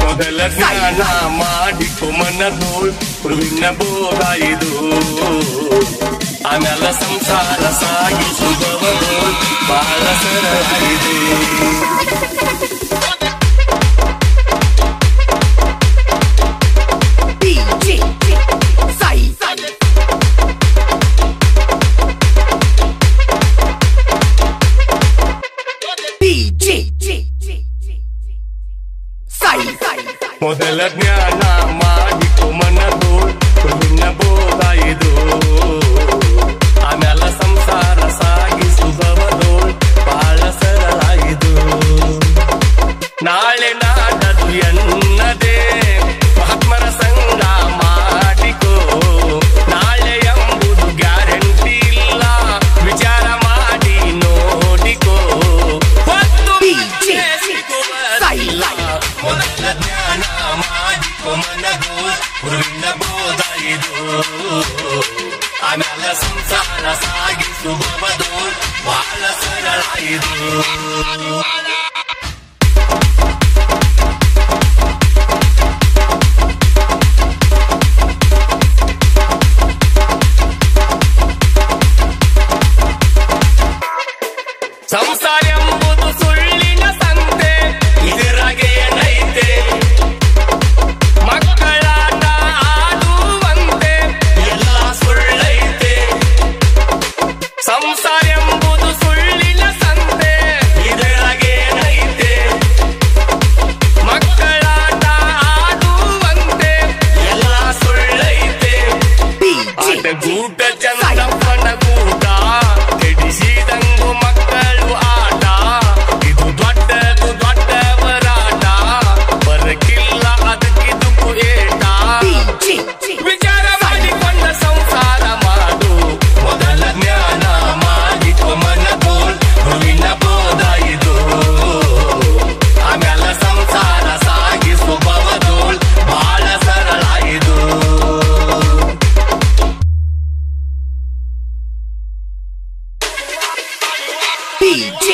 ಮೊದಲ ಜ್ಞಾನ ಮಾಡಿಕೊ ಮನದೋಳ್ ಗುರುವಿನ ಬೋಧ ಇದು ಆಮೇಲೆ ಸಂಸಾರ ಸಾಗಿಸುವವರೋಳ್ ಬಹಳ ಸರಳ ಇದೆ ಮೊದಲ ಜ್ಞಾನ ಮಾಡಿಕೊ ಮನದೋಳ್ ಗುರುವಿನ ಬೋಧ ಇದು ಆಮೇಲೆ ಸಂಸಾರ ಸಾಗಿಸುವವರೋಳ್ ಬಹಳ ಸರಳ ಇದು ನಾಳೆ ನಾಡದು ಎನ್ನದೆ ಮಹಾತ್ಮರ ಸಂಗ ಮಾಡಿಕೋ ನಾಳೆ ಎಂಬುದು ಗ್ಯಾರಂಟಿ ಇಲ್ಲ ವಿಚಾರ ಮಾಡಿ ನೋಡಿಕೋ ಮೊದಲ ಜ್ಞಾನ ಮಾಡಿಕೊ ಮನದೋಳ್ ಗುರುವಿನ ಬೋಧ ಇದು ಆಮೇಲೆ ಸಂಸಾರ ಸಾಗಿಸುವವರೋಳ್ ಬಹಳ ಸರಳ ಇದು ಸಂಸಾರ ಎಂಬುದು ಸುಳ್ಳಿನ ಸಂತೆ ಇದರಾಗೆ ಏನೈತೆ ಮಕ್ಕಳಾಟ ಆಡುವಂತೆ ಎಲ್ಲ ಸುಳ್ಳೈತೆ ಸಂಸಾರ ಎಂಬುದು ಸುಳ್ಳಿನ ಸಂತೆ ಇದರಾಗೆ ಏನೈತೆ ಮಕ್ಕಳಾಟ ಆಡುವಂತೆ ಎಲ್ಲ ಸುಳ್ಳೈತೆ ಗೂಟ ಚಂದಪ್ಪನ ಗೂಟ ಕೆಡಿಸಿದಂಗು ಮಕ್ಕಳು ಆಟ ಇದು ದೊಡ್ಡದು ದೊಡ್ಡವರಾಟ ಬರಕಿಲ್ಲ ಅದಕ್ಕಿದುಕು ಏಟ ವಿಚಾರ ಮಾಡಿಕೊಂಡ ಸಂಸಾರ ಮಾಡು ಮೊದಲ ಜ್ಞಾನ ಮಾಡಿಕೊ ಮನದೋಳ್ ಗುರುವಿನ ಬೋಧ ಇದು ಆಮೇಲೆ ಸಂಸಾರ ಸಾಗಿಸುವವರೋಳ್ ಬಹಳ ಸರಳ ಇದು DJ